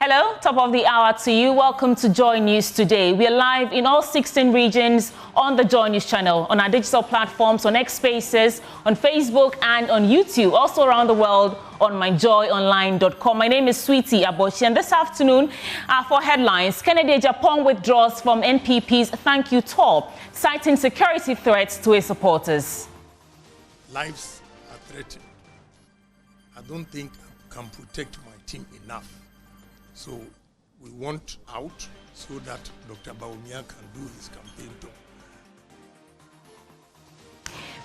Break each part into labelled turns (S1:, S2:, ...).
S1: Hello, top of the hour to you. Welcome to Joy News Today. We are live in all 16 regions on the Joy News channel, on our digital platforms, on X Spaces, on Facebook and on YouTube, also around the world on myjoyonline.com. My name is Sweetie Aboshi, and this afternoon, for headlines, Agyapong withdraws from NPP's thank you tour, citing security threats to his supporters.
S2: Lives are threatened. I don't think I can protect my team enough. So we want out so that Dr. Bawku can do his campaign tour.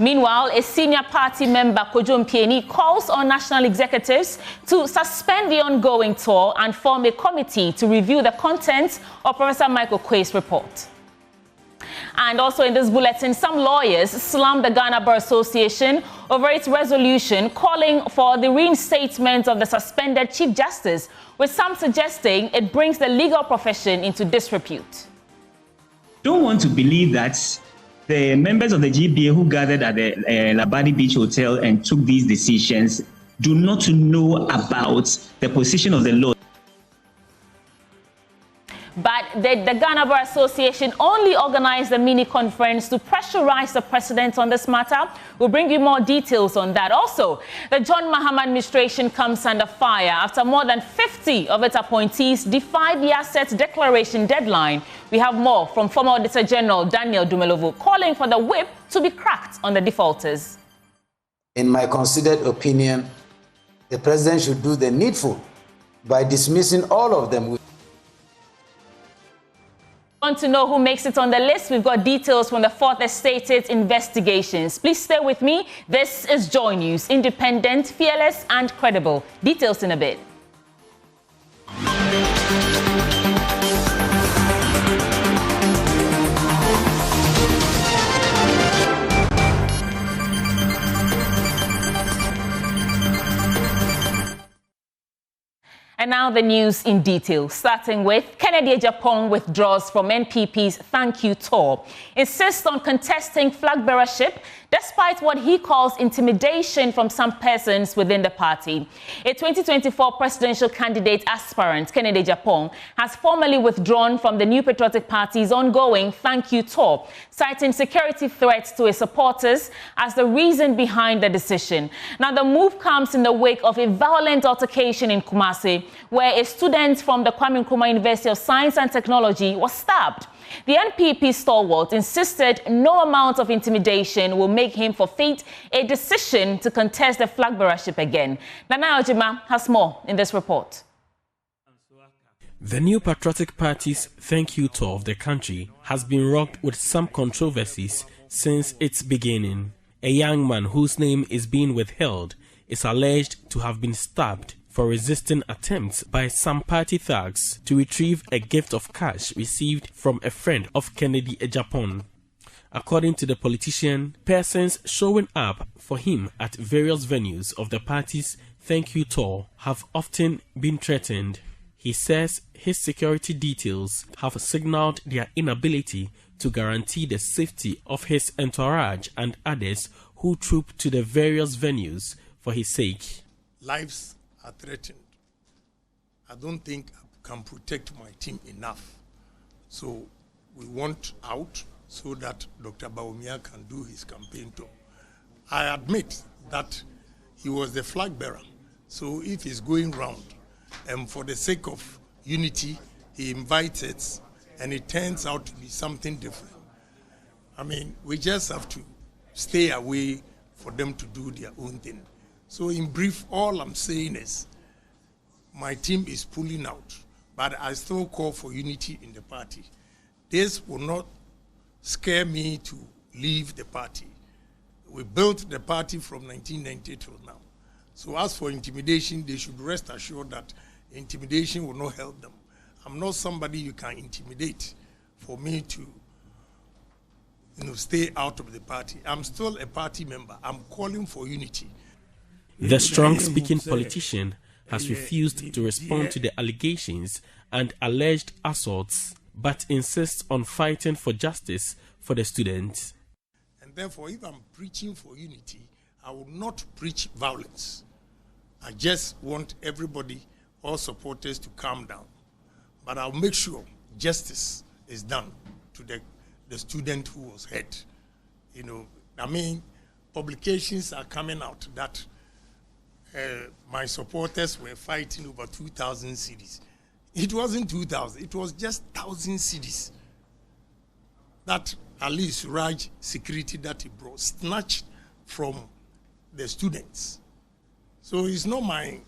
S1: Meanwhile, a senior party member, Kojo Mpieni, calls on national executives to suspend the ongoing tour and form a committee to review the contents of Professor Michael Quay's report. And also in this bulletin, some lawyers slammed the Ghana Bar Association over its resolution calling for the reinstatement of the suspended Chief Justice, with some suggesting it brings the legal profession into disrepute.
S3: Don't want to believe that the members of the GBA who gathered at the Labadi Beach Hotel and took these decisions do not know about the position of the law.
S1: But the Ghana Bar Association only organized a mini conference to pressurize the president on this matter. We'll bring you more details on that. Also, the John Mahama administration comes under fire after more than 50 of its appointees defied the assets declaration deadline. We have more from former Auditor General Daniel Dumelovu calling for the whip to be cracked on the defaulters.
S4: In my considered opinion, the president should do the needful by dismissing all of them.
S1: Want to know who makes it on the list? We've got details from the Fourth Estate's investigations. Please stay with me. This is Joy News, independent, fearless, and credible. Details in a bit. And now the news in detail, starting with Agyapong withdraws from NPP's thank you tour, insists on contesting flag bearership despite what he calls intimidation from some persons within the party. A 2024 presidential candidate aspirant, Agyapong, has formally withdrawn from the New Patriotic Party's ongoing thank you tour, citing security threats to his supporters as the reason behind the decision. Now, the move comes in the wake of a violent altercation in Kumasi, where a student from the Kwame Nkrumah University of Science and Technology was stabbed. The NPP stalwart insisted no amount of intimidation will make him forfeit a decision to contest the flag bearership again. Nana Ojima has more in this report.
S5: The New Patriotic Party's thank you tour of the country has been rocked with some controversies since its beginning. A young man whose name is being withheld is alleged to have been stabbed for resisting attempts by some party thugs to retrieve a gift of cash received from a friend of Agyapong. According to the politician, persons showing up for him at various venues of the party's thank you tour have often been threatened. He says his security details have signaled their inability to guarantee the safety of his entourage and others who troop to the various venues for his sake.
S2: Lives are threatened. I don't think I can protect my team enough. So we want out so that Dr. Bawku can do his campaign tour. I admit that he was the flag bearer. So if he's going round and for the sake of unity, he invites it and it turns out to be something different. I mean, we just have to stay away for them to do their own thing. So in brief, all I'm saying is my team is pulling out, but I still call for unity in the party. This will not scare me to leave the party. We built the party from 1990 till now. So as for intimidation, they should rest assured that intimidation will not help them. I'm not somebody you can intimidate for me to stay out of the party. I'm still a party member. I'm calling for unity.
S5: The strong-speaking politician has refused to respond to the allegations and alleged assaults, but insists on fighting for justice for the students.
S2: And therefore, if I'm preaching for unity, I will not preach violence. I just want everybody all supporters to calm down. But I'll make sure justice is done to the student who was hurt. You know, I mean, publications are coming out that my supporters were fighting over 2,000 cedis. It wasn't 2,000, it was just 1,000 cedis. That Ali Suraj security that he brought, snatched from the students. So it's not my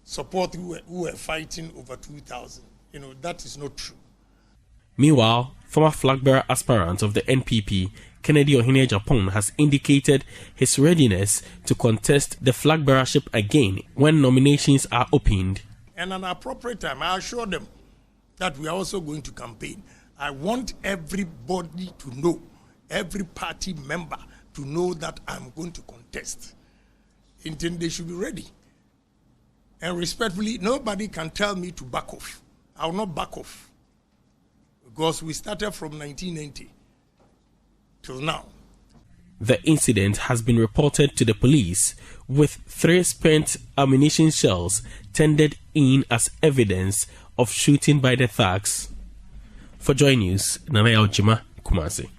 S2: support who were fighting over 2,000. You know, that is not true.
S5: Meanwhile, former flag bearer aspirant of the NPP, Kennedy Agyapong, has indicated his readiness to contest the flag bearership again when nominations are opened.
S2: And at an appropriate time, I assure them that we are also going to campaign. I want everybody to know, every party member to know that I'm going to contest. Indeed, they should be ready. And respectfully, nobody can tell me to back off. I will not back off. Because we started from 1990 till now.
S5: The incident has been reported to the police, with 3 spent ammunition shells tendered in as evidence of shooting by the thugs. For JoyNews, Nana Ojima, Kumasi.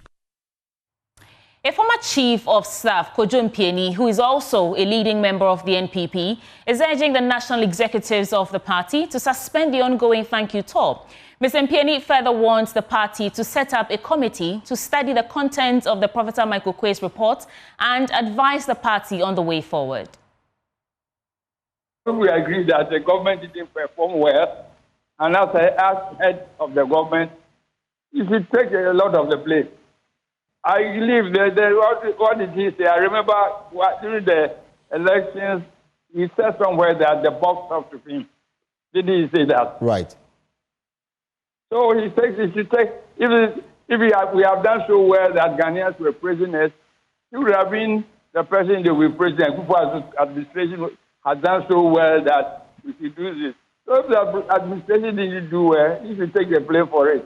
S1: A former chief of staff, Kojo Mpieni, who is also a leading member of the NPP, is urging the national executives of the party to suspend the ongoing thank you tour. Mr. Mpieni further wants the party to set up a committee to study the contents of the Professor Michael Quay's report and advise the party on the way forward.
S6: We agree that the government didn't perform well, and as head of the government, you should take a lot of the blame. I believe what did he say? I remember during the elections, he said somewhere that the box talked to him. Did he say that?
S7: Right.
S6: So he should take, if we have done so well that Ghanaians were prisoners, he would have been the president that we president. Kufuor's administration has done so well that we should do this. So if the administration didn't do well, he should take the blame for it.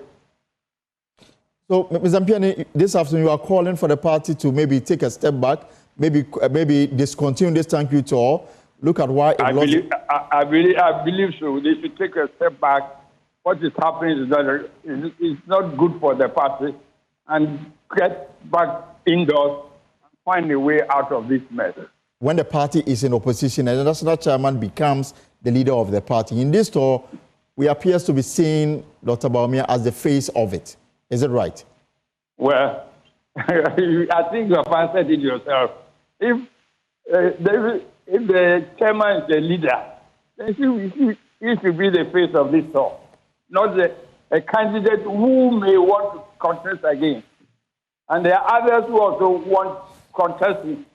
S7: So, Mr. Mpieni, this afternoon you are calling for the party to maybe take a step back, maybe discontinue this thank you tour, look at why it
S6: I believe so. They should take a step back. What is happening is not good for the party, and get back indoors and find a way out of this mess.
S7: When the party is in opposition and the national chairman becomes the leader of the party, in this tour, we appear to be seeing Dr. Bawumia as the face of it. Is it right?
S6: Well, I think you have answered it yourself. If the chairman is the leader, then he should be the face of this tour, not a candidate who may want to contest again. And there are others who also want contesting.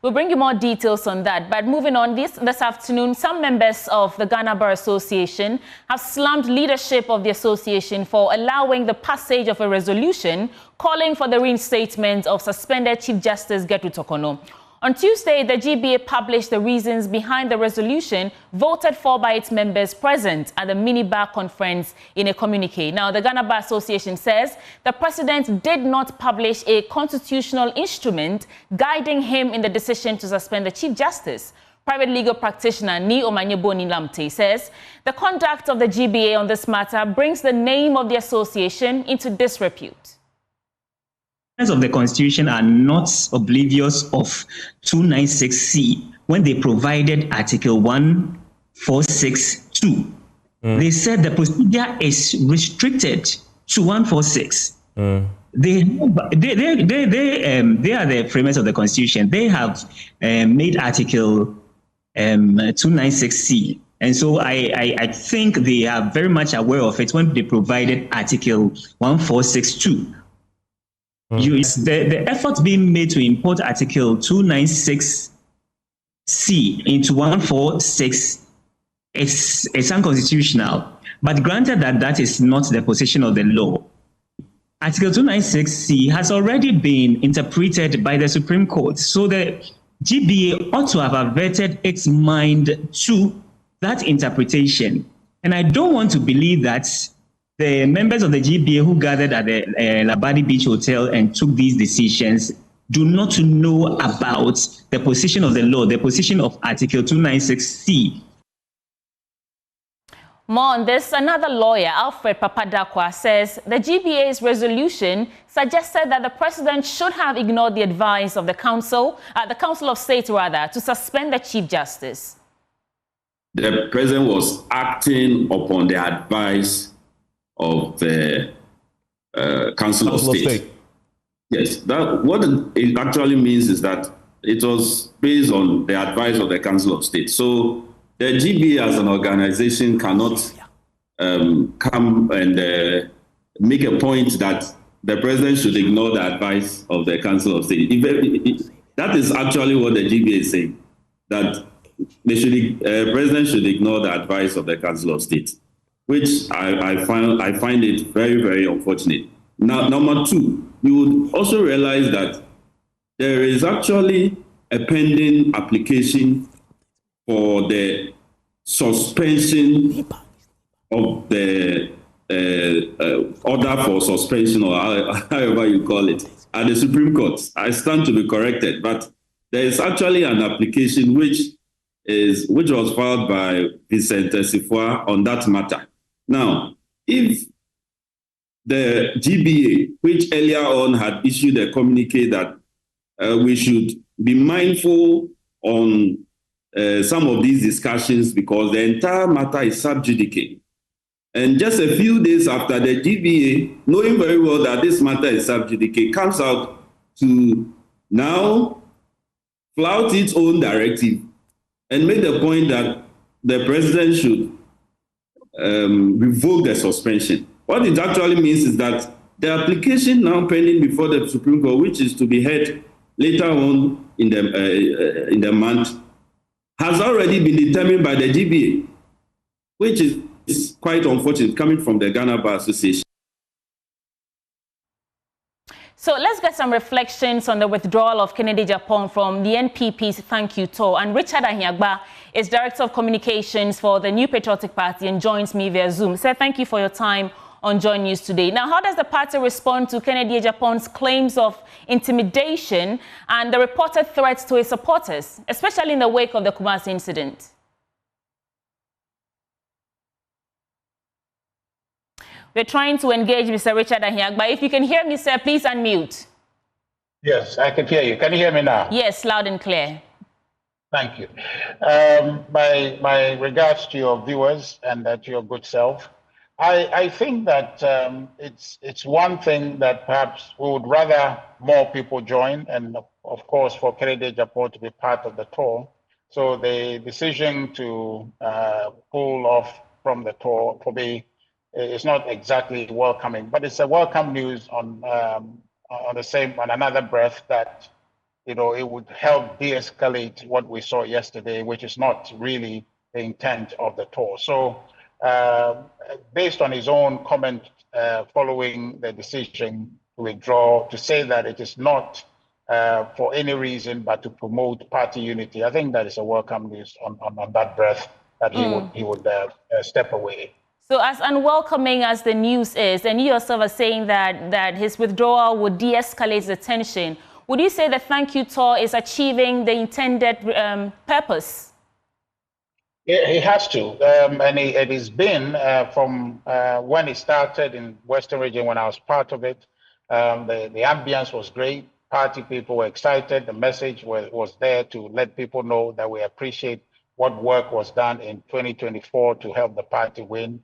S1: We'll bring you more details on that. But moving on, this afternoon, some members of the Ghana Bar Association have slammed leadership of the association for allowing the passage of a resolution calling for the reinstatement of suspended Chief Justice Gertrude Torkornoo. On Tuesday, the GBA published the reasons behind the resolution voted for by its members present at the mini-bar conference in a communique. Now, the Ghana Bar Association says the president did not publish a constitutional instrument guiding him in the decision to suspend the Chief Justice. Private legal practitioner Ni Omanyeboni Lamte says the conduct of the GBA on this matter brings the name of the association into disrepute.
S3: Of the Constitution are not oblivious of 296C when they provided Article 146(2). They said the procedure is restricted to 146. They are the framers of the Constitution. They have made Article 296C. And so I think they are very much aware of it when they provided Article 146(2). The effort being made to import Article 296C into 146 is unconstitutional. But granted that is not the position of the law, Article 296C has already been interpreted by the Supreme Court. So the GBA ought to have averted its mind to that interpretation. And I don't want to believe that the members of the GBA who gathered at the Labadi Beach Hotel and took these decisions do not know about the position of the law, the position of Article 296C.
S1: More on this, another lawyer, Alfred Papadakwa, says the GBA's resolution suggested that the president should have ignored the advice of the Council of State, to suspend the Chief Justice.
S8: The president was acting upon the advice of the Council of State. Yes, what it actually means is that it was based on the advice of the Council of State. So the GBA as an organization cannot come and make a point that the president should ignore the advice of the Council of State. That is actually what the GBA is saying, that the president should ignore the advice of the Council of State, which I find it very, very unfortunate. Now, number two, you would also realize that there is actually a pending application for the suspension of the order for suspension, or however you call it, at the Supreme Court. I stand to be corrected, but there is actually an application which was filed by Vincent Sifua on that matter. Now, if the GBA, which earlier on had issued a communique that we should be mindful on some of these discussions because the entire matter is sub judice. And just a few days after, the GBA, knowing very well that this matter is sub judice, comes out to now flout its own directive and make the point that the president should revoke the suspension. What it actually means is that the application now pending before the Supreme Court, which is to be heard later on in the month, has already been determined by the GBA, which is quite unfortunate coming from the Ghana Bar Association.
S1: So let's get some reflections on the withdrawal of Kennedy Agyapong from the NPP's Thank You Tour. And Richard Ahiagba is Director of Communications for the New Patriotic Party and joins me via Zoom. Sir, thank you for your time on JoyNews Today. Now, how does the party respond to Kennedy Agyapong's claims of intimidation and the reported threats to his supporters, especially in the wake of the Kumasi incident? We're trying to engage Mr. Richard Ahiagba. If you can hear me, sir, please unmute.
S9: Yes, I can hear you. Can you hear me now?
S1: Yes, loud and clear.
S9: Thank you. My regards to your viewers and to your good self. I think that it's one thing that perhaps we would rather more people join, and of course for Kennedy Agyapong to be part of the tour. So the decision to pull off from the tour for me is not exactly welcoming, but it's a welcome news on another breath that it would help de-escalate what we saw yesterday, which is not really the intent of the tour. So. Based on his own comment following the decision to withdraw, to say that it is not for any reason but to promote party unity, I think that is a welcome news on that breath that he would step away.
S1: So as unwelcoming as the news is, and you yourself are saying that his withdrawal would de-escalate the tension, would you say the Thank You Tour is achieving the intended purpose?
S9: Yeah, he has to, and it has been from when it started in Western Region when I was part of it. The ambience was great. Party people were excited. The message was there to let people know that we appreciate what work was done in 2024 to help the party win.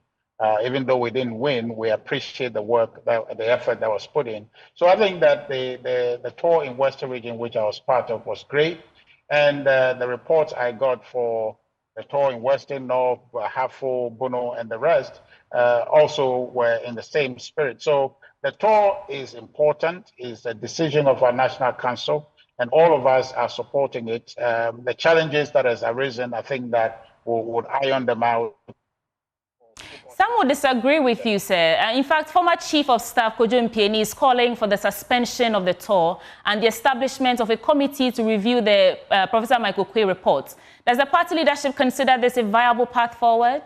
S9: Even though we didn't win, we appreciate the work, the effort that was put in. So I think that the tour in Western Region, which I was part of, was great, and the reports I got for the tour in Western, North, Hafo, Bono, and the rest also were in the same spirit. So the tour is important, is a decision of our National Council, and all of us are supporting it. The challenges that has arisen, I think that would iron them out.
S1: Some would disagree with you, sir. In fact, former Chief of Staff Kojo Mpieni is calling for the suspension of the tour and the establishment of a committee to review the Professor Michael Quay report. Does the party leadership consider this a viable path forward?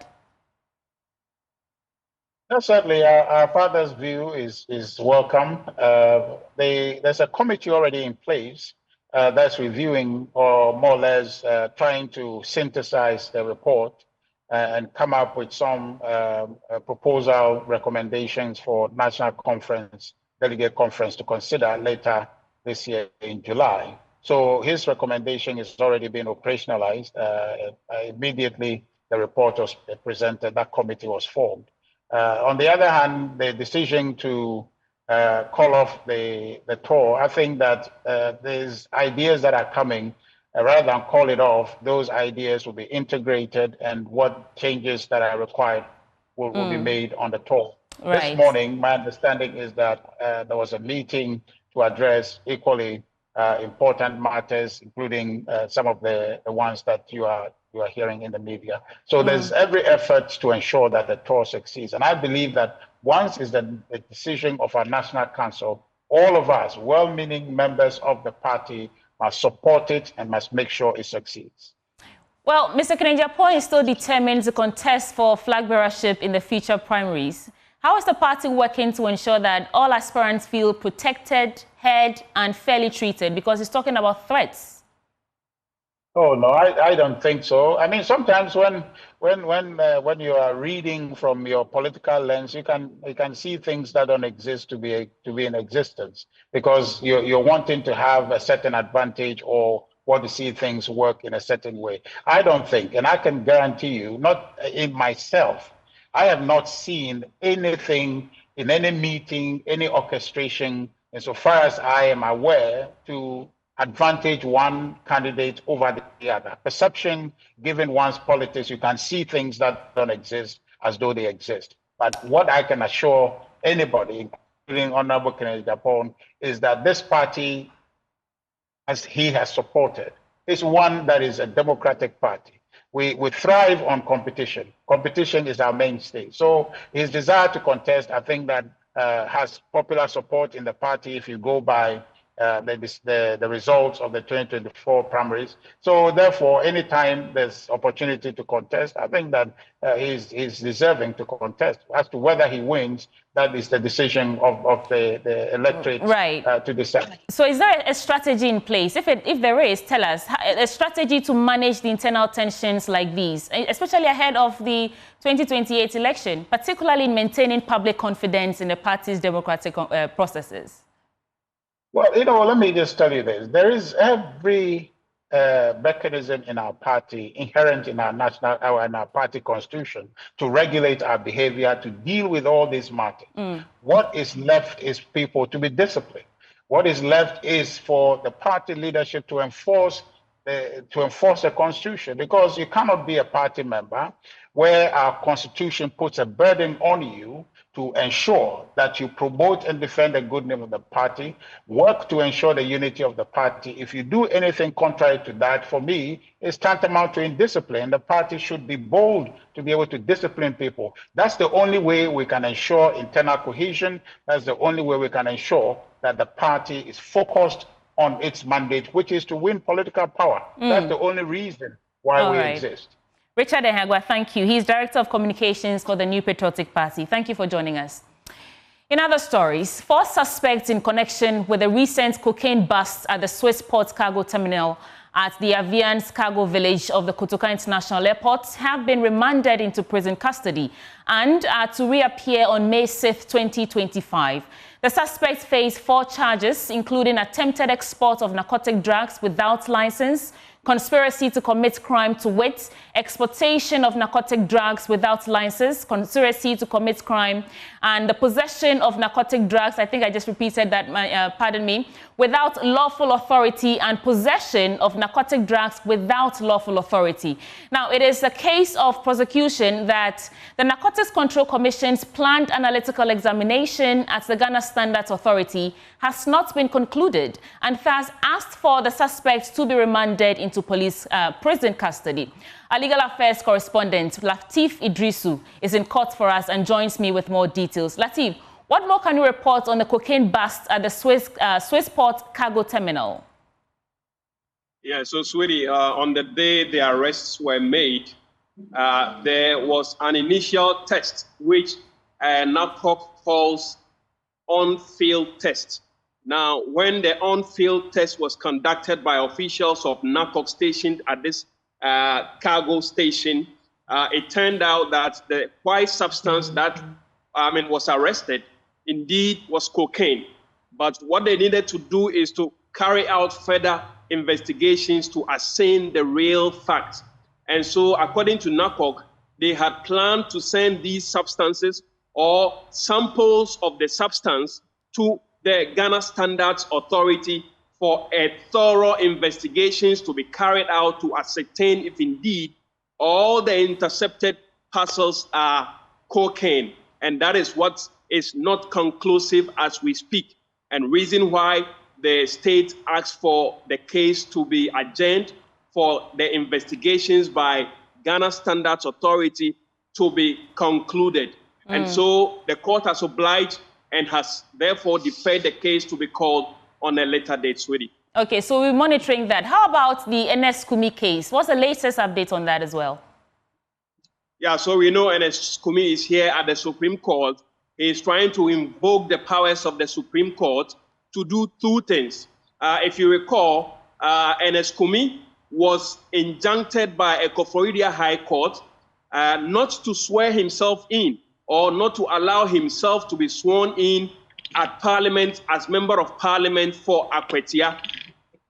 S9: No, certainly, our father's view is welcome. There's a committee already in place that's reviewing, or more or less trying to synthesize the report and come up with some proposal recommendations for National Conference, Delegate Conference to consider later this year in July. So his recommendation is already being operationalized. Immediately the report was presented, that committee was formed. On the other hand, the decision to call off the tour, I think that there's ideas that are coming. Rather than call it off, those ideas will be integrated, and what changes that are required will be made on the tour. Right. This morning, my understanding is that there was a meeting to address equally important matters, including some of the ones that you are hearing in the media. So there's every effort to ensure that the tour succeeds. And I believe that once is the decision of our National Council, all of us, well-meaning members of the party, must support it and must make sure it succeeds.
S1: Well, Mr. Agyapong is still determined to contest for flag bearership in the future primaries. How is the party working to ensure that all aspirants feel protected, heard, and fairly treated? Because he's talking about threats.
S9: Oh no, I don't think so. I mean, sometimes when you are reading from your political lens, you can see things that don't exist to be in existence, because you're wanting to have a certain advantage or want to see things work in a certain way. I don't think, and I can guarantee you, not in myself, I have not seen anything in any meeting, any orchestration, insofar as I am aware, to advantage one candidate over the other. Perception, given one's politics, you can see things that don't exist as though they exist. But what I can assure anybody, including Honorable Agyapong, is that this party, as he has supported, is one that is a democratic party. We thrive on competition. Competition is our mainstay. So his desire to contest, I think that has popular support in the party if you go by the results of the 2024 primaries. So therefore, anytime there's opportunity to contest, I think that he's deserving to contest. As to whether he wins, that is the decision of the electorate, right, to decide.
S1: So is there a strategy in place? If there is, tell us, a strategy to manage the internal tensions like these, especially ahead of the 2028 election, particularly in maintaining public confidence in the party's democratic processes?
S9: Well, let me just tell you this. There is every mechanism in our party, inherent in our party constitution, to regulate our behavior, to deal with all these matters. What is left is people to be disciplined. What is left is for the party leadership to enforce the constitution, because you cannot be a party member where our constitution puts a burden on you to ensure that you promote and defend the good name of the party, work to ensure the unity of the party. If you do anything contrary to that, for me, it's tantamount to indiscipline. The party should be bold to be able to discipline people. That's the only way we can ensure internal cohesion. That's the only way we can ensure that the party is focused on its mandate, which is to win political power. That's the only reason why we exist.
S1: Richard Ehagwa, thank you. He's Director of Communications for the New Patriotic Party. Thank you for joining us. In other stories, 4 suspects in connection with the recent cocaine bust at the Swiss Port Cargo Terminal at the Aviance Cargo Village of the Kotoka International Airport have been remanded into prison custody and are to reappear on May 6, 2025. The suspects face 4 charges, including attempted export of narcotic drugs without license, conspiracy to commit crime to wit, exportation of narcotic drugs without license, conspiracy to commit crime, and the possession of narcotic drugs, I think I just repeated that, pardon me, without lawful authority, and possession of narcotic drugs without lawful authority. Now, it is a case of prosecution that the Narcotics Control Commission's planned analytical examination at the Ghana Standards Authority has not been concluded, and thus asked for the suspects to be remanded into police prison custody. Our legal affairs correspondent, Latif Idrisu, is in court for us and joins me with more details. Latif, what more can you report on the cocaine bust at the Swiss Port Cargo Terminal?
S10: Yeah, so sweetie, on the day the arrests were made, there was an initial test which NACOC calls on-field test. Now, when the on-field test was conducted by officials of NACOC stationed at this cargo station, it turned out that the white substance that was arrested indeed was cocaine. But what they needed to do is to carry out further investigations to ascertain the real facts. And so, according to NACOC, they had planned to send these substances or samples of the substance to the Ghana Standards Authority for a thorough investigations to be carried out to ascertain if indeed all the intercepted parcels are cocaine. And that is what is not conclusive as we speak. And reason why the state asked for the case to be adjourned for the investigations by Ghana Standards Authority to be concluded. And so the court has obliged and has therefore deferred the case to be called on a later date, sweetie.
S1: Okay, so we're monitoring that. How about the NS Kumi case? What's the latest update on that as well?
S10: Yeah, so we know NS Kumi is here at the Supreme Court. He is trying to invoke the powers of the Supreme Court to do two things. If you recall, NS Kumi was injuncted by a Koforidua High Court not to swear himself in or not to allow himself to be sworn in at Parliament as Member of Parliament for Akwetia.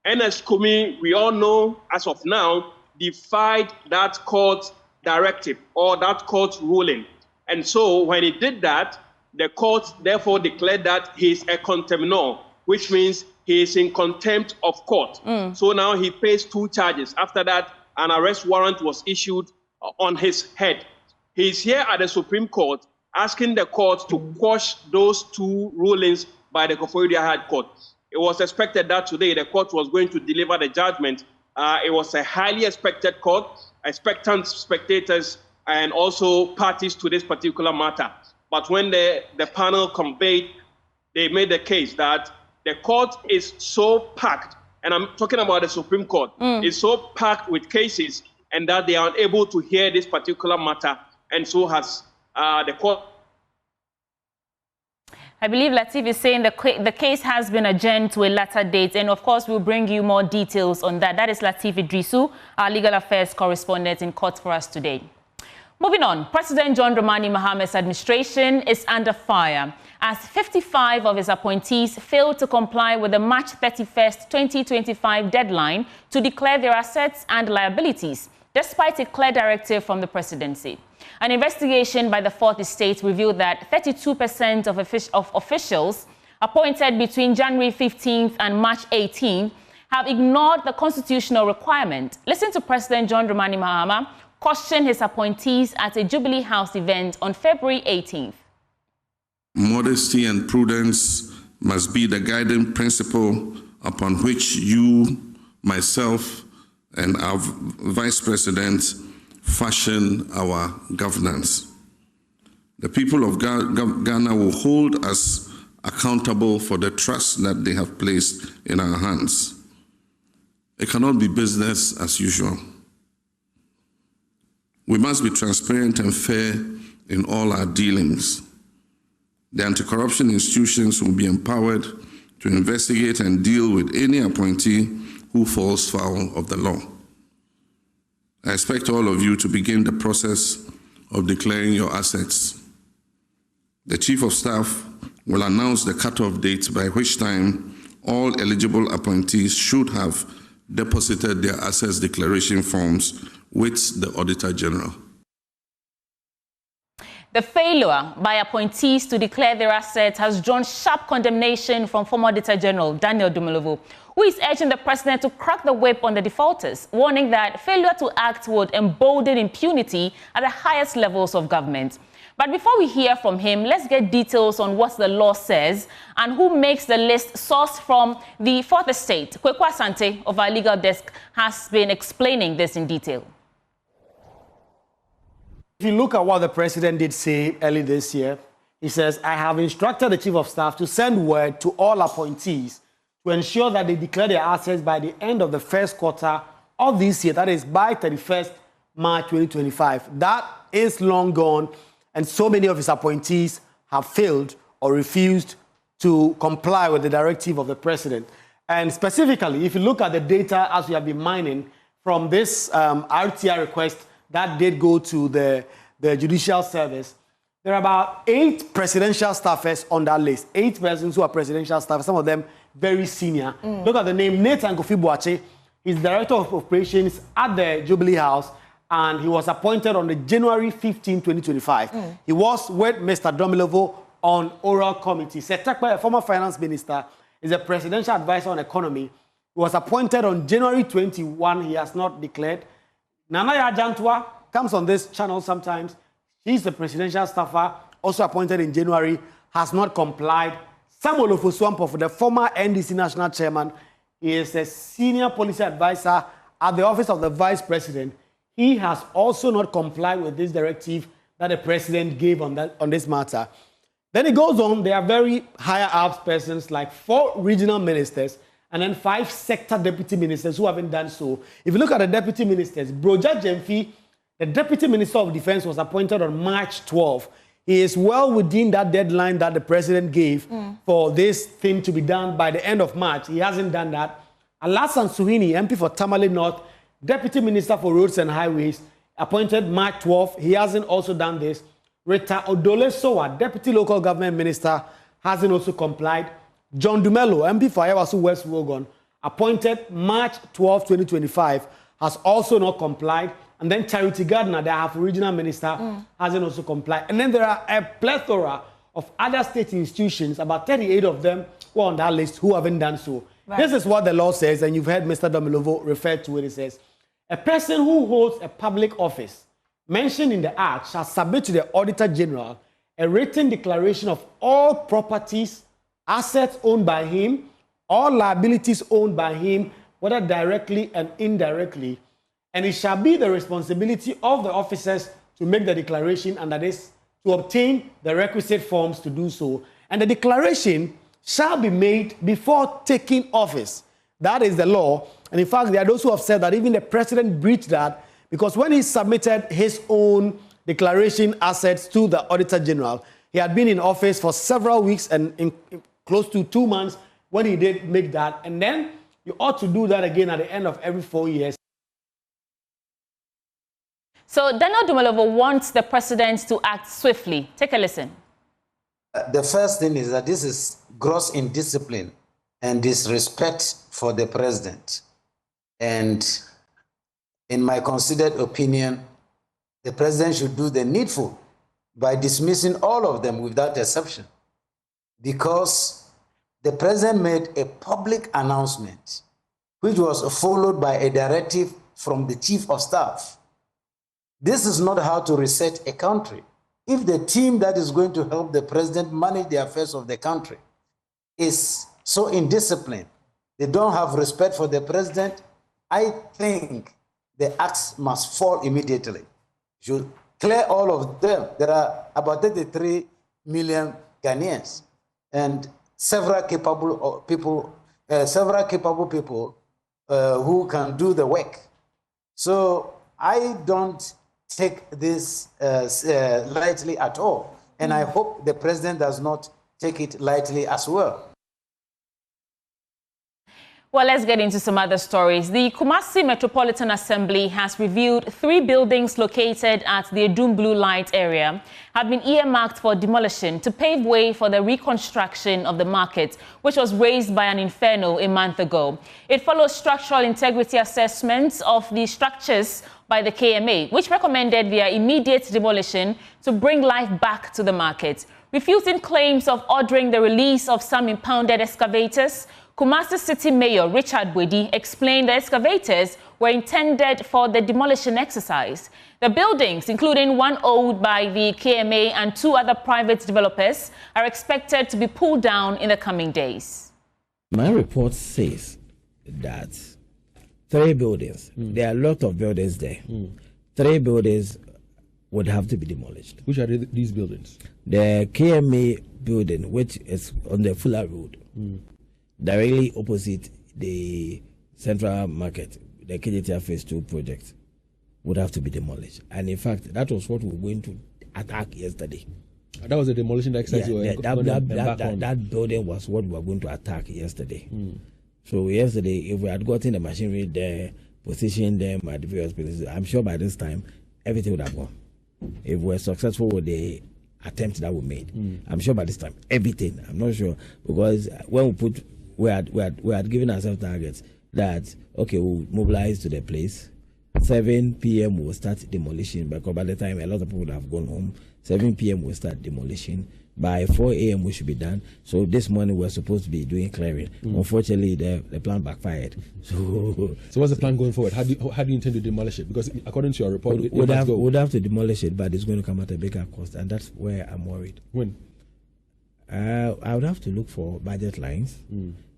S10: NS Kumi, we all know as of now, defied that court directive or that court ruling. And so when he did that, the court therefore declared that he is a contemnor, which means he is in contempt of court. So now he faced two charges. After that, an arrest warrant was issued on his head. He is here at the Supreme Court asking the court to quash those two rulings by the Koforidua High Court. It was expected that today the court was going to deliver the judgment. It was a highly expected court, expectant spectators, and also parties to this particular matter. But when the panel convened, they made the case that the court is so packed, and I'm talking about the Supreme Court, is so packed with cases and that they are unable to hear this particular matter, and so has the court.
S1: I believe Latif is saying the case has been adjourned to a later date, and of course we'll bring you more details on that. That is Latif Idrisu, our legal affairs correspondent in court for us today. Moving on, President John Dramani Mahamat's administration is under fire as 55 of his appointees failed to comply with the March 31st, 2025 deadline to declare their assets and liabilities, despite a clear directive from the presidency. An investigation by the Fourth Estate revealed that 32% of officials appointed between January 15th and March 18th have ignored the constitutional requirement. Listen to President John Dramani Mahama caution his appointees at a Jubilee House event on February 18th.
S11: Modesty and prudence must be the guiding principle upon which you, myself, and our Vice President fashion our governance. The people of Ghana will hold us accountable for the trust that they have placed in our hands. It cannot be business as usual. We must be transparent and fair in all our dealings. The anti-corruption institutions will be empowered to investigate and deal with any appointee who falls foul of the law. I expect all of you to begin the process of declaring your assets. The Chief of Staff will announce the cutoff date by which time all eligible appointees should have deposited their assets declaration forms with the Auditor General.
S1: The failure by appointees to declare their assets has drawn sharp condemnation from former Auditor General Daniel Dumolovo, who is urging the president to crack the whip on the defaulters, warning that failure to act would embolden impunity at the highest levels of government. But before we hear from him, let's get details on what the law says and who makes the list sourced from the Fourth Estate. Kweku Asante of our legal desk has been explaining this in detail.
S12: If you look at what the president did say early this year, he says, I have instructed the Chief of Staff to send word to all appointees to ensure that they declare their assets by the end of the first quarter of this year, that is by 31st March 2025. That is long gone, and so many of his appointees have failed or refused to comply with the directive of the president. And specifically, if you look at the data as we have been mining from this RTI request that did go to the Judicial Service, there are about 8 presidential staffers on that list. 8 persons who are presidential staffers, some of them very senior. Look at the name, Nathan Kofi Boakye. He's Director of Operations at the Jubilee House, and he was appointed on the January 15, 2025. He was with Mr. Domilovo on oral committee. Setakpa, a former finance minister, is a presidential advisor on economy. He was appointed on January 21. He has not declared. Nana Yajantwa comes on this channel sometimes. He's the presidential staffer, also appointed in January, has not complied. Samuel Ofosuampo, the former NDC national chairman, he is a senior policy advisor at the office of the vice president. He has also not complied with this directive that the president gave on this matter. Then it goes on, there are very higher up persons like 4 regional ministers and then 5 sector deputy ministers who haven't done so. If you look at the deputy ministers, Broja Jemfi, the Deputy Minister of Defense, was appointed on March 12. He is well within that deadline that the president gave for this thing to be done by the end of March. He hasn't done that. Alasan Suhini, MP for Tamale North, Deputy Minister for Roads and Highways, appointed March 12. He hasn't also done this. Rita Odole Sowa, Deputy Local Government Minister, hasn't also complied. John Dumelo, MP for Ayawasu West Wogon, appointed March 12, 2025, has also not complied. And then Charity Gardner, the Half Regional Minister, hasn't also complied. And then there are a plethora of other state institutions, about 38 of them who are on that list who haven't done so. Right. This is what the law says, and you've heard Mr. Domilovo refer to it. It says, a person who holds a public office mentioned in the Act shall submit to the Auditor General a written declaration of all properties, assets owned by him, all liabilities owned by him, whether directly and indirectly, and it shall be the responsibility of the officers to make the declaration, and that is to obtain the requisite forms to do so. And the declaration shall be made before taking office. That is the law. And in fact, there are those who have said that even the president breached that, because when he submitted his own declaration assets to the Auditor General, he had been in office for several weeks and in close to 2 months when he did make that. And then you ought to do that again at the end of every 4 years.
S1: So Daniel Domilovo wants the president to act swiftly. Take a listen.
S4: The first thing is that this is gross indiscipline and disrespect for the president. And in my considered opinion, the president should do the needful by dismissing all of them without exception, because the president made a public announcement which was followed by a directive from the chief of staff. This is not how to reset a country. If the team that is going to help the president manage the affairs of the country is so indisciplined, they don't have respect for the president, I think the acts must fall immediately. You should clear all of them. There are about 33 million Ghanaians and several capable people who can do the work. So I don't take this lightly at all. And I hope the president does not take it lightly as well.
S1: Well, let's get into some other stories. The Kumasi Metropolitan Assembly has revealed 3 buildings located at the Edum Blue Light area have been earmarked for demolition to pave way for the reconstruction of the market, which was raised by an inferno a month ago. It follows structural integrity assessments of the structures by the KMA, which recommended their immediate demolition to bring life back to the market. Refuting claims of ordering the release of some impounded excavators, Kumasi City Mayor Richard Wedi explained the excavators were intended for the demolition exercise. The buildings, including one owned by the KMA and 2 other private developers, are expected to be pulled down in the coming days.
S13: My report says that 3 buildings, there are a lot of buildings there. 3 buildings would have to be demolished.
S14: Which are these buildings?
S13: The KMA building, which is on the Fuller Road, directly opposite the Central Market, the KJTR Phase 2 project, would have to be demolished. And in fact, that was what we were going to attack yesterday.
S14: That was the demolition exercise.
S13: That building was what we were going to attack yesterday. So yesterday, if we had gotten the machinery there, positioned them at the various places, I'm sure by this time everything would have gone. If we were successful with the attempt that we made, I'm sure by this time everything. I'm not sure, because when we had given ourselves targets that okay, we'll mobilize to the place. 7 p.m. we'll start demolition, because by the time a lot of people would have gone home, 7 p.m. we'll start demolition. By 4 a.m. we should be done. So this morning we're supposed to be doing clearing. Unfortunately, the plan backfired. So
S14: what's the plan going forward? How do you intend to demolish it? Because according to your report,
S13: we'd have to demolish it, but it's going to come at a bigger cost, and that's where I'm worried.
S14: When?
S13: I would have to look for budget lines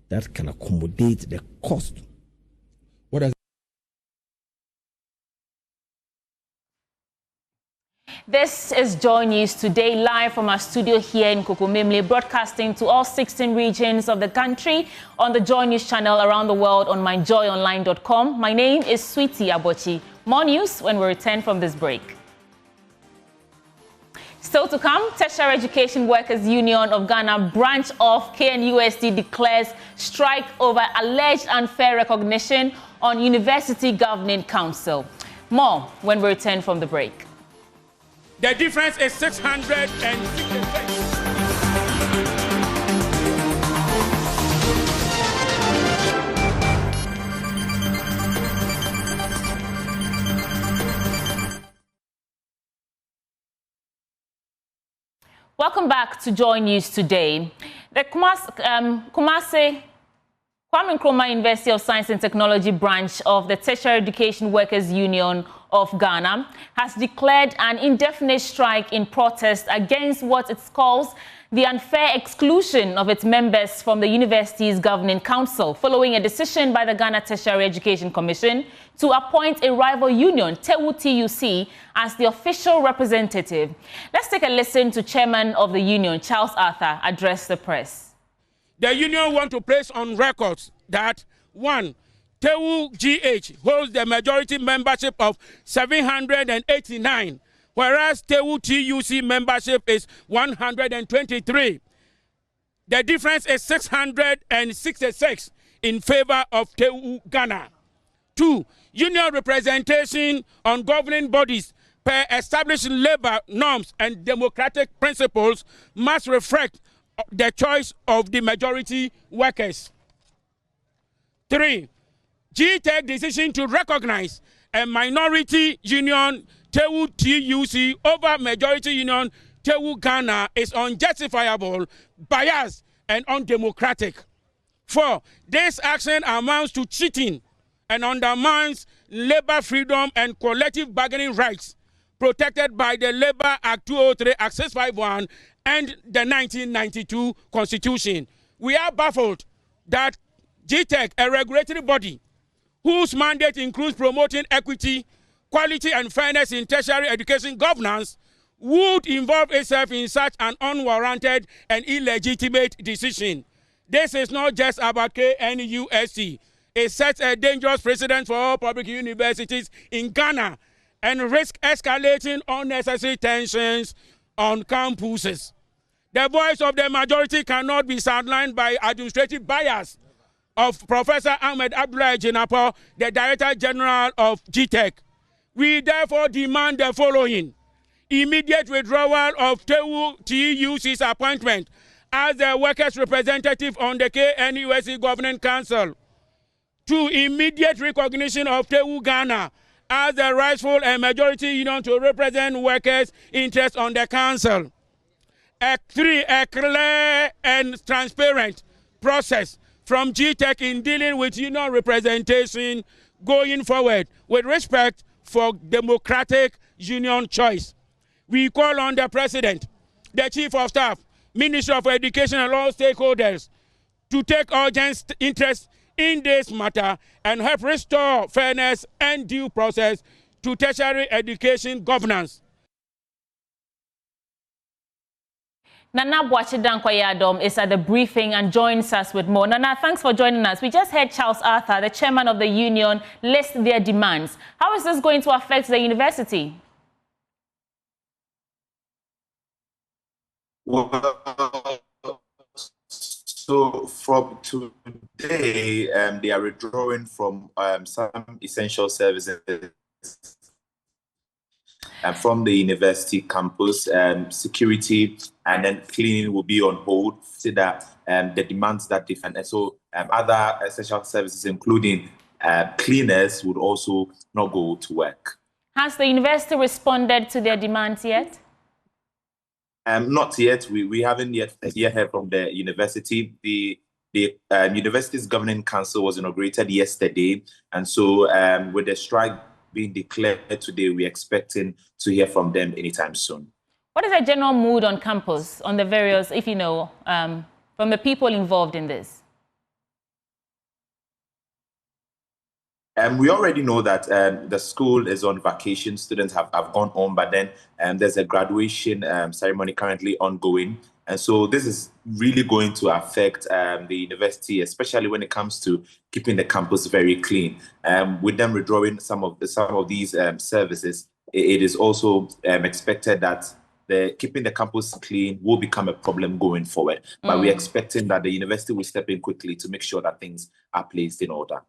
S13: that can accommodate the cost.
S14: What does?
S1: This is Joy News Today, live from our studio here in Kokomimle, broadcasting to all 16 regions of the country on the Joy News channel, around the world on myjoyonline.com. My name is Sweetie Abochi. More news when we return from this break. Still to come, Tertiary Education Workers Union of Ghana branch of KNUST declares strike over alleged unfair recognition on University Governing Council. More when we return from the break.
S15: The difference is 666.
S1: Welcome back to Joy News Today. The Kumasi Kwame Nkrumah University of Science and Technology branch of the Tertiary Education Workers Union of Ghana has declared an indefinite strike in protest against what it calls the unfair exclusion of its members from the university's governing council, following a decision by the Ghana Tertiary Education Commission to appoint a rival union, TEWU TUC, as the official representative. Let's take a listen to Chairman of the union, Charles Arthur, address the press.
S15: The union want to place on records that, 1, TEWU GH holds the majority membership of 789, whereas TEWU TUC membership is 123. The difference is 666 in favor of TEWU Ghana. 2, union representation on governing bodies per established labor norms and democratic principles must reflect the choice of the majority workers. 3, GTEC decision to recognize a minority union, TEWU TUC, over majority union, TEWU Ghana, is unjustifiable, biased, and undemocratic. 4, this action amounts to cheating and undermines labor freedom and collective bargaining rights protected by the Labor Act 203, Act 651, and the 1992 Constitution. We are baffled that GTEC, a regulatory body whose mandate includes promoting equity, quality, and fairness in tertiary education governance, would involve itself in such an unwarranted and illegitimate decision. This is not just about KNUST. It sets a dangerous precedent for all public universities in Ghana and risks escalating unnecessary tensions on campuses. The voice of the majority cannot be sidelined by administrative bias of Professor Ahmed Abdullahi Jinapo, the Director General of GTEC. We therefore demand the following: immediate withdrawal of TEWU TUC's appointment as the workers' representative on the KNUST Governing Council. 2, immediate recognition of TEWU Ghana as the rightful and majority union to represent workers' interests on the council. 3, a clear and transparent process from GTEC in dealing with union representation going forward with respect for democratic union choice. We call on the President, the Chief of Staff, Minister of Education, and all stakeholders to take urgent interest in this matter and help restore fairness and due process to tertiary education governance.
S1: Nana Boachidankoyadom is at the briefing and joins us with more. Nana, thanks for joining us. We just heard Charles Arthur, the chairman of the union, list their demands. How is this going to affect the university?
S16: Well, so from today, they are withdrawing from some essential services from the university campus. Security and then cleaning will be on hold. See that the demands that different, and so other essential services, including cleaners, would also not go to work. Has the university responded to their demands yet? Not yet. We haven't yet heard from the university. The university's governing council was inaugurated yesterday, and so with the strike being declared today, we're expecting to hear from them anytime soon. What is the general mood on campus, on the various, if you know, from the people involved in this? We already know that the school is on vacation. Students have gone home, but then there's a graduation ceremony currently ongoing. And so this is really going to affect the university, especially when it comes to keeping the campus very clean. With them withdrawing some of these services, it is also expected that keeping the campus clean will become a problem going forward. But we're expecting that the university will step in quickly to make sure that things are placed in order.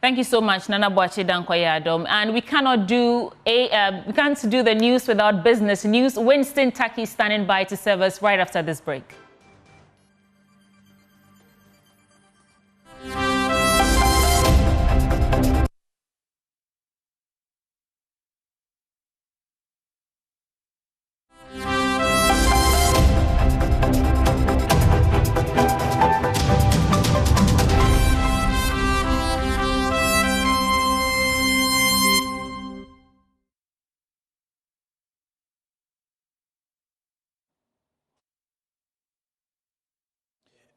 S16: Thank you so much, Nana Boache Dankoyadom. And we can't do the news without business news. Winston Taki standing by to serve us right after this break.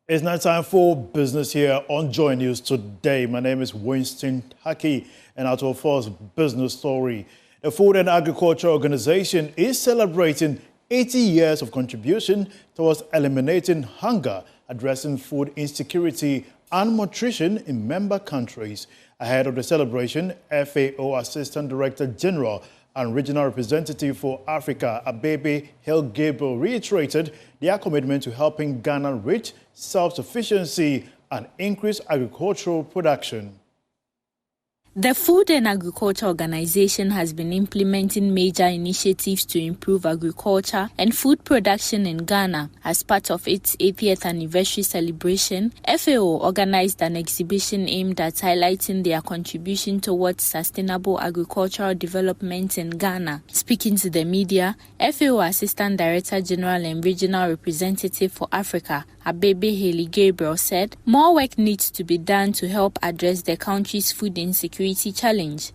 S17: It's now time for business here on JoyNews Today. My name is Winston Taki, and our first business story. The Food and Agriculture Organization is celebrating 80 years of contribution towards eliminating hunger, addressing food insecurity and nutrition in member countries. Ahead of the celebration, FAO Assistant Director General and Regional Representative for Africa, Abebe Hill-Gabriel, reiterated their commitment to helping Ghana reach self-sufficiency and increase agricultural production.
S18: The Food and Agriculture Organization has been implementing major initiatives to improve agriculture and food production in Ghana. As part of its 80th anniversary celebration, FAO organized an exhibition aimed at highlighting their contribution towards sustainable agricultural development in Ghana. Speaking to the media, FAO Assistant Director General and Regional Representative for Africa, Abebe Hill-Gabriel, said more work needs to be done to help address the country's food insecurity challenge.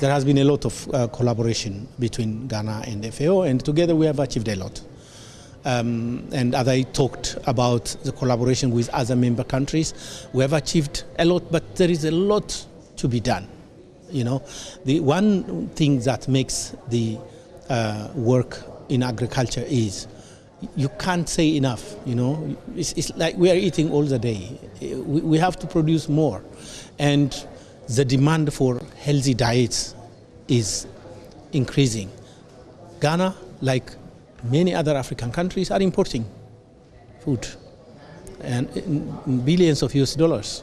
S19: There has been a lot of collaboration between Ghana and FAO, and together we have achieved a lot. And as I talked about the collaboration with other member countries, we have achieved a lot, but there is a lot to be done. You know, the one thing that makes the work in agriculture is you can't say enough. You know, it's like we are eating all the day. We have to produce more, and the demand for healthy diets is increasing. Ghana, like many other African countries, are importing food and in billions of US dollars,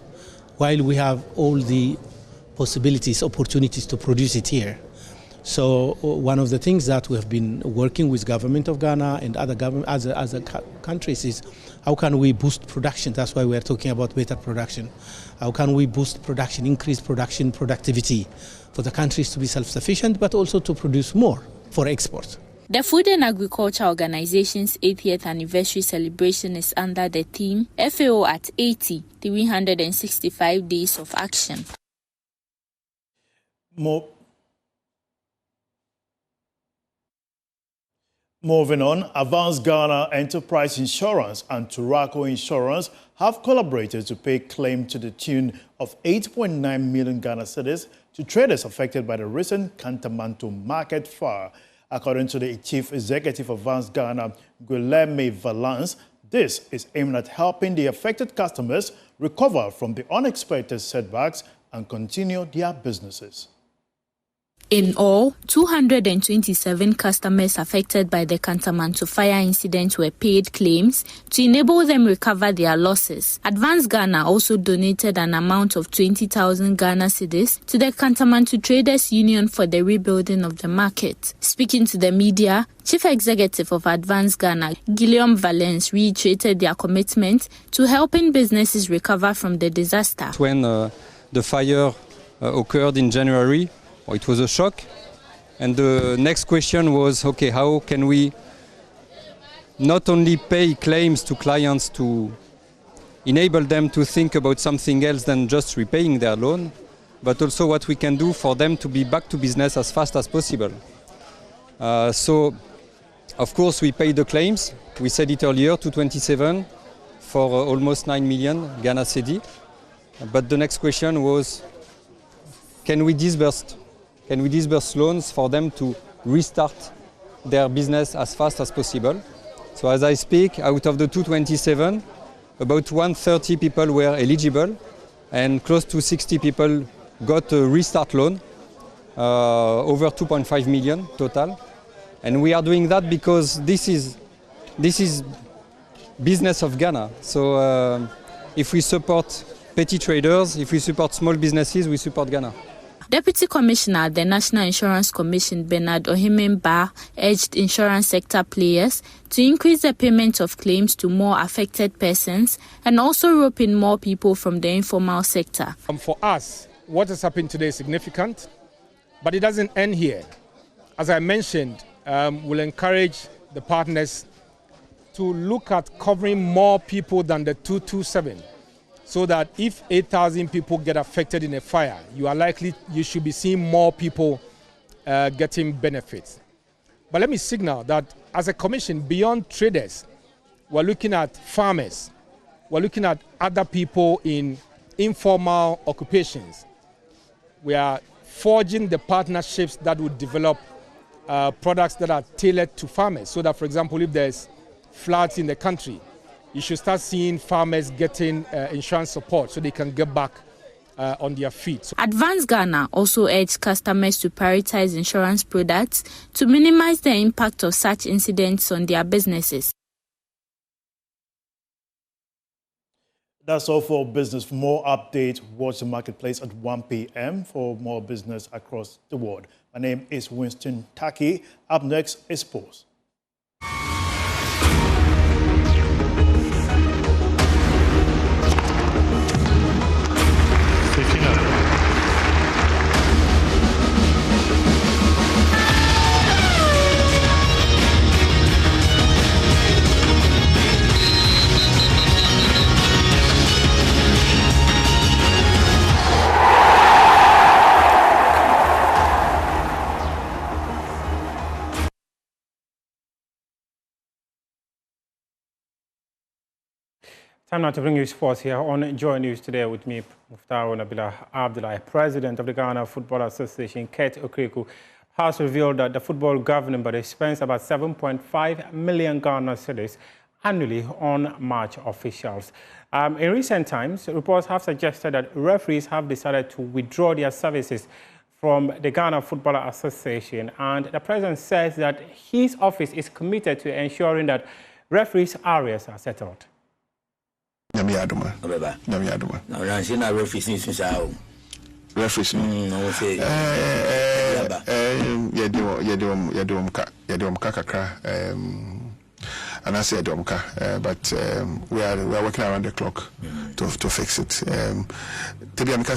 S19: while we have all the possibilities, opportunities to produce it here. So one of the things that we have been working with government of Ghana and other countries is how can we boost production? That's why we are talking about better production. How can we boost production, increase production productivity for the countries to be self-sufficient, but also to produce more for export?
S18: The Food and Agriculture Organization's 80th anniversary celebration is under the theme FAO at 80, 365 Days of Action.
S17: Moving on, Advance Ghana Enterprise Insurance and Turaco Insurance have collaborated to pay claim to the tune of 8.9 million Ghana cedis to traders affected by the recent Kantamanto market fire. According to the Chief Executive of Advance Ghana, Guilherme Valance, this is aimed at helping the affected customers recover from the unexpected setbacks and continue their businesses.
S18: In all, 227 customers affected by the Kantamanto fire incident were paid claims to enable them recover their losses. Advance Ghana also donated an amount of 20,000 Ghana cedis to the Kantamanto Traders Union for the rebuilding of the market. Speaking to the media, Chief Executive of Advance Ghana, Guillaume Valence, reiterated their commitment to helping businesses recover from the disaster.
S20: When the fire occurred in January, it was a shock, and the next question was, okay, how can we not only pay claims to clients to enable them to think about something else than just repaying their loan, but also what we can do for them to be back to business as fast as possible. So, of course, we paid the claims. We said it earlier, 227 for almost 9 million Ghana cedi. But the next question was, can we disburse loans for them to restart their business as fast as possible? So as I speak, out of the 227, about 130 people were eligible, and close to 60 people got a restart loan, over 2.5 million total. And we are doing that because this is business of Ghana. So if we support petty traders, if we support small businesses, we support Ghana.
S18: Deputy Commissioner at the National Insurance Commission, Bernard Ohimemba, urged insurance sector players to increase the payment of claims to more affected persons and also rope in more people from the informal sector.
S15: For us, what has happened today is significant, but it doesn't end here. As I mentioned, we'll encourage the partners to look at covering more people than the 227. So that if 8,000 people get affected in a fire, you should be seeing more people getting benefits. But let me signal that as a commission, beyond traders, we're looking at farmers, we're looking at other people in informal occupations. We are forging the partnerships that would develop products that are tailored to farmers. So that, for example, if there's floods in the country, you should start seeing farmers getting insurance support so they can get back on their feet.
S18: Advance Ghana also urged customers to prioritize insurance products to minimize the impact of such incidents on their businesses.
S17: That's all for business. For more updates, watch the marketplace at 1 p.m. for more business across the world. My name is Winston Taki. Up next is sports.
S21: Time now to bring you sports here on Joy News Today with me, Muftaro Nabila Abdullahi. President of the Ghana Football Association, Kurt Okreku, has revealed that the football governing body spends about 7.5 million Ghana cedis annually on match officials. In recent times, reports have suggested that referees have decided to withdraw their services from the Ghana Football Association, and the president says that his office is committed to ensuring that referees' areas are settled.
S22: Referees. And I said but we are working around the clock to fix it. To be honest,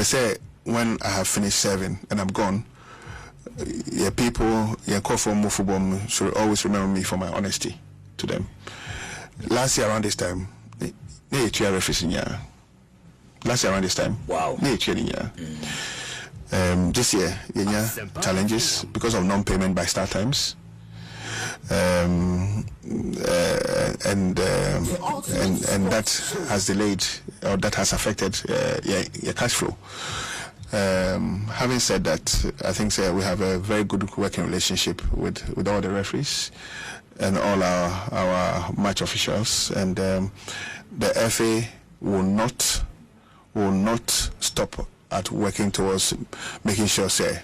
S22: say when I have finished serving and I'm gone, people call for more football should always remember me for my honesty to them. Last year around this time, last year around this time, wow. This year, challenges because of non-payment by start times, and that has delayed or that has affected your cash flow. Having said that, I think we have a very good working relationship with all the referees and all our match officials, and the FA will not stop at working towards making sure, say,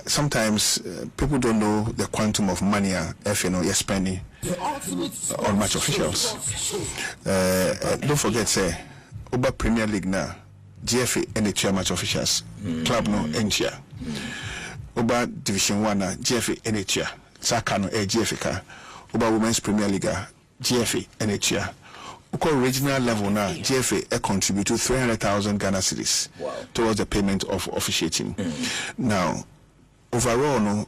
S22: sometimes people don't know the quantum of money you're spending on match officials. Don't forget, say, over Premier League now, GFA and the match officials, club no NCA. Over Division 1 now, GFA and the chair, Sakano GFA. Over Women's Premier League, GFA and the chair. Over regional level now, GFA contribute to 300,000 Ghana cedis towards the payment of officiating. Now, overall, no,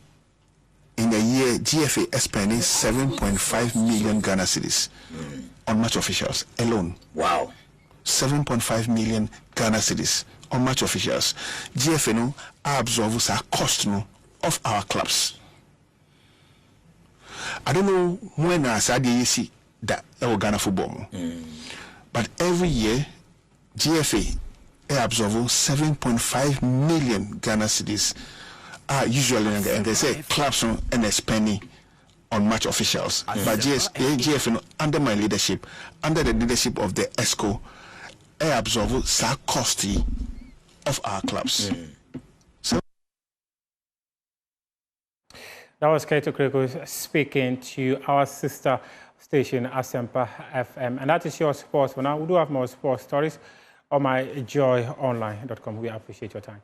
S22: in a year, GFA is spending 7.5 million Ghana cedis on match officials alone. Wow. 7.5 million Ghana cedis on match officials. GFA no absorbs our cost no of our clubs. I don't know when I said you see that Ghana football, but every year GFA absorbs 7.5 million Ghana cedis. Usually, and they say clubs and they're spending on match officials. But GFA under my leadership, under the leadership of the ESCO, I absorb the cost of our clubs. So
S21: that was Kato Kreko speaking to our sister station, Asempa FM. And that is your sports for now. We do have more sports stories on my joyonline.com. We appreciate your time.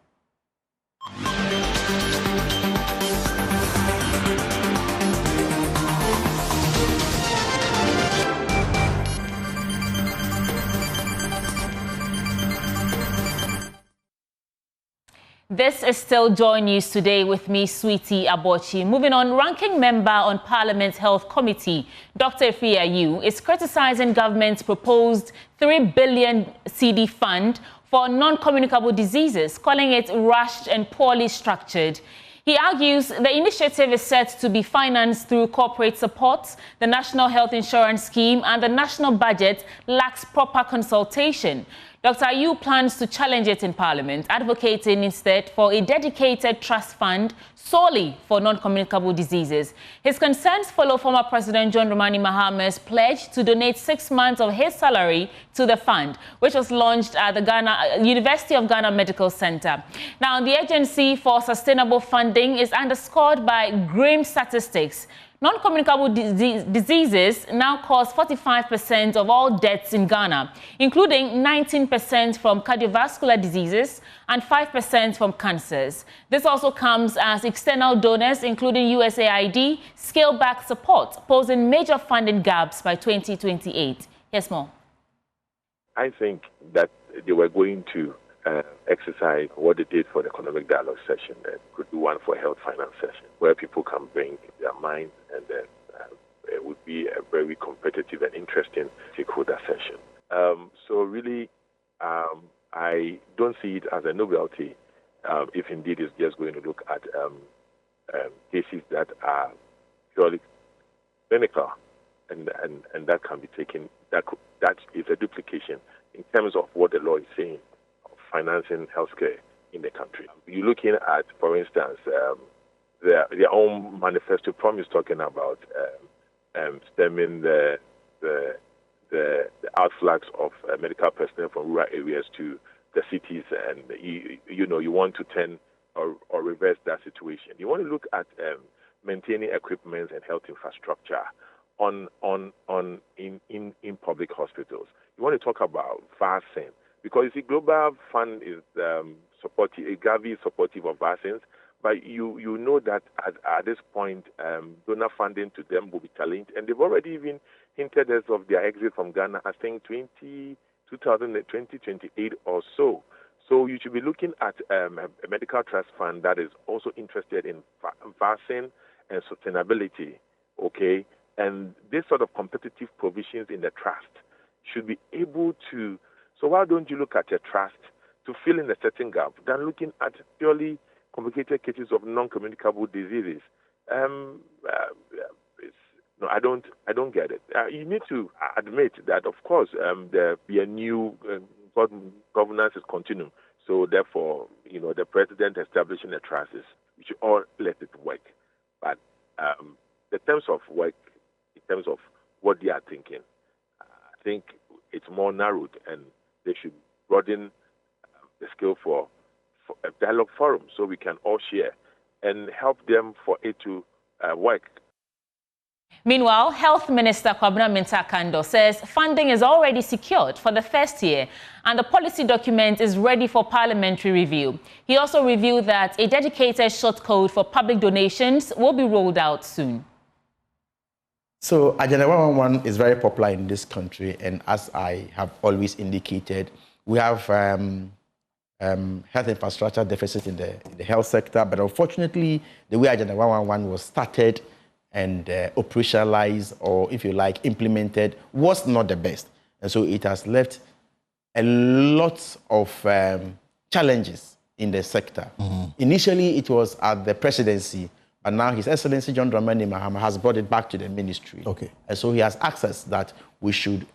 S1: This is still Joy News Today with me, Sweetie Abochi. Moving on, ranking member on Parliament's Health Committee, Dr. Ayu, is criticizing government's proposed 3 billion CD fund for non-communicable diseases, calling it rushed and poorly structured. He argues the initiative is set to be financed through corporate support. The National Health Insurance Scheme and the national budget lacks proper consultation. Dr. Ayu plans to challenge it in Parliament, advocating instead for a dedicated trust fund solely for non-communicable diseases. His concerns follow former President John Dramani Mahama's pledge to donate 6 months of his salary to the fund, which was launched at the University of Ghana Medical Center. Now, the Agency for Sustainable Funding is underscored by grim statistics. Non-communicable diseases now cause 45% of all deaths in Ghana, including 19% from cardiovascular diseases and 5% from cancers. This also comes as external donors, including USAID, scale back support, posing major funding gaps by 2028. Here's more.
S2: I think that they were going to exercise what they did for the economic dialogue session, and could do one for health finance session, where people can bring their minds, and then it would be a very competitive and interesting stakeholder session. So really, I don't see it as a novelty if indeed it's just going to look at cases that are purely clinical, and that can be taken, that is a duplication in terms of what the law is saying, financing healthcare in the country. You're looking at, for instance, their own manifesto promise talking about stemming the outflux of medical personnel from rural areas to the cities, and you want to turn or reverse that situation. You want to look at maintaining equipment and health infrastructure in public hospitals. You want to talk about vaccine. Because the Global Fund is supportive, Gavi is supportive of vaccines, but you know that at this point, donor funding to them will be challenged, and they've already even hinted as of their exit from Ghana, I think 2028 or so. So you should be looking at a medical trust fund that is also interested in vaccine and sustainability, okay? And this sort of competitive provisions in the trust should be able to. So why don't you look at a trust to fill in a certain gap than looking at purely complicated cases of non-communicable diseases? No, I don't get it. You need to admit that, of course, there be a new governance is continuing. So therefore, the president establishing a trust is, we should all let it work. But in terms of work, in terms of what they are thinking, I think it's more narrowed, and they should broaden the scale for a dialogue forum so we can all share and help them for it to work.
S1: Meanwhile, Health Minister Kwabena Mintah-Kando says funding is already secured for the first year and the policy document is ready for parliamentary review. He also revealed that a dedicated short code for public donations will be rolled out soon.
S5: So Agenda 111 is very popular in this country, and as I have always indicated, we have health infrastructure deficit in the health sector, but unfortunately, the way Agenda 111 was started and operationalized, or if you like, implemented, was not the best. And so it has left a lot of challenges in the sector. Initially, it was at the presidency, but now His Excellency John Dramani Mahama has brought it back to the ministry. Okay. And so he has access that we should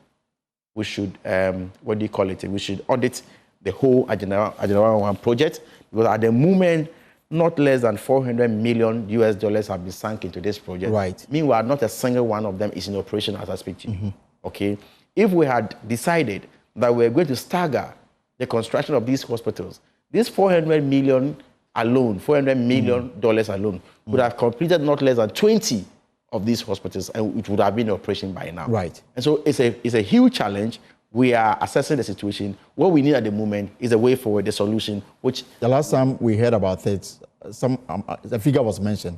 S5: what do you call it? We should audit the whole Agenda 111 project, because at the moment, not less than $400 million have been sunk into this project. Right. Meanwhile, not a single one of them is in operation as I speak to you. Okay. If we had decided that we're going to stagger the construction of these hospitals, this $400 million alone would have completed not less than 20 of these hospitals, and it would have been in operation by now. Right. And so it's a huge challenge. We are assessing the situation. What we need at the moment is a way forward, the solution, which...
S7: The last time we heard about it, the figure was mentioned,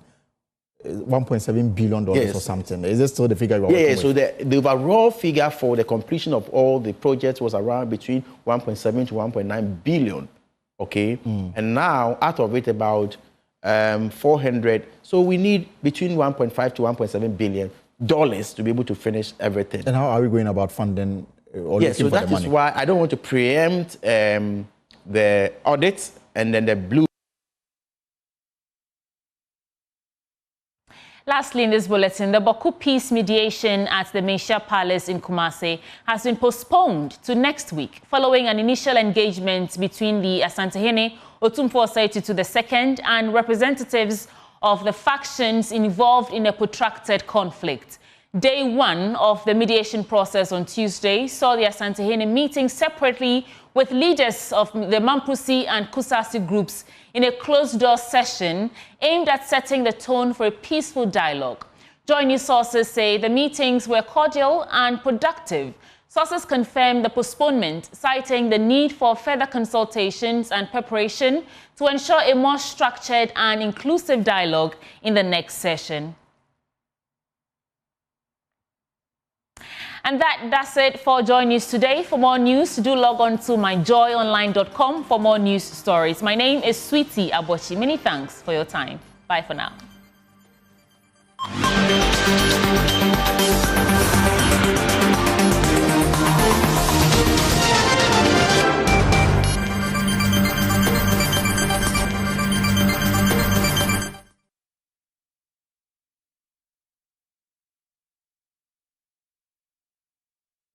S7: $1.7 billion or something. Is this still the figure you are working with?
S5: So the overall figure for the completion of all the projects was around between 1.7 to 1.9 billion, okay? And now, out of it, about 400. So we need between 1.5 to 1.7 billion dollars to be able to finish everything.
S7: And how are we going about funding?
S5: Yes, so that is why I don't want to preempt the audit and then the blue.
S1: Lastly, in this bulletin, the Bawku peace mediation at the Meisha Palace in Kumasi has been postponed to next week following an initial engagement between the Asantehene Otumfuo Osei-Tutu II and representatives of the factions involved in a protracted conflict. Day one of the mediation process on Tuesday saw the Asantehene meeting separately with leaders of the Mampusi and Kusasi groups in a closed-door session aimed at setting the tone for a peaceful dialogue. JoyNews sources say the meetings were cordial and productive. Sources confirmed the postponement, citing the need for further consultations and preparation to ensure a more structured and inclusive dialogue in the next session. And that's it for JoyNews Today. For more news, do log on to myjoyonline.com for more news stories. My name is Sweetie Abochi. Many thanks for your time. Bye for now.